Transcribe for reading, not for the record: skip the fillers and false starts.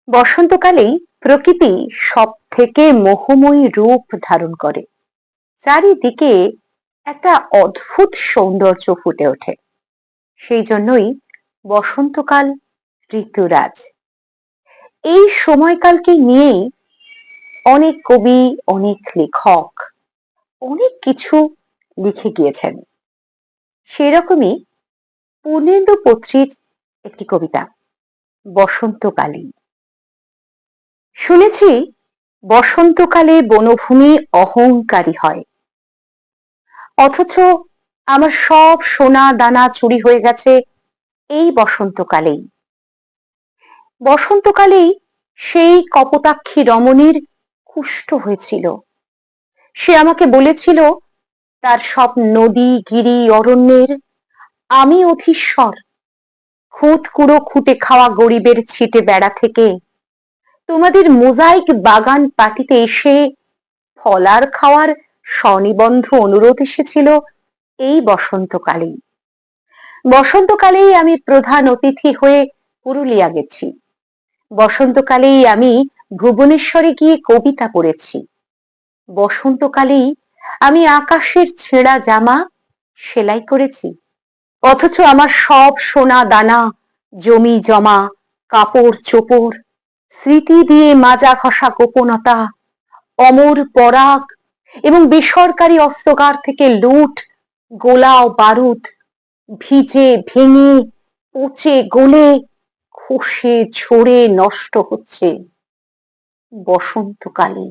বসন্তকালেই প্রকৃতি সব থেকে মোহময়ী রূপ ধারণ করে। চারিদিকে একটা অদ্ভুত সৌন্দর্য ফুটে ওঠে। সেই জন্যই বসন্তকাল ঋতুরাজ। এই সময়কালকে নিয়েই অনেক কবি, অনেক লেখক অনেক কিছু লিখে গিয়েছেন। সেরকমই পূর্ণেন্দু পত্রীর একটি কবিতা বসন্তকালী। শুনেছি বসন্তকালে বনভূমি অহংকারী হয়, অথচ আমার সব সোনা দানা চুরি হয়ে গেছে এই বসন্তকালেই। বসন্তকালেই সেই কপোতাক্ষী রমণীর কুষ্ঠ হয়েছিল। সে আমাকে বলেছিল তার সব নদী গিরি অরণ্যের আমি অধীশ্বর। খুঁত কুড়ো খুঁটে খাওয়া গরিবের ছিটে বেড়া থেকে তোমাদের মোজাইক বাগান পাটিতে এসে ফলার খাওয়ার স্বনিবন্ধ অনুরোধ এসেছিল এই বসন্তকালেই। বসন্তকালেই আমি প্রধান অতিথি হয়ে পুরুলিয়া গেছি। বসন্তকালেই আমি ভুবনেশ্বরে গিয়ে কবিতা পড়েছি। বসন্তকালেই আমি আকাশের ছেঁড়া জামা সেলাই করেছি। অথচ আমার সব সোনা দানা, জমি জমা, কাপড় চোপড়, স্মৃতি দিয়ে মাজা ঘষা গোপনতা, অমর পরাগ এবং বেসরকারি অস্ত্রাগার থেকে লুট, গোলা ও বারুদ ভিজে ভেঙে পচে গলে খসে ঝরে নষ্ট হচ্ছে বসন্তকালে।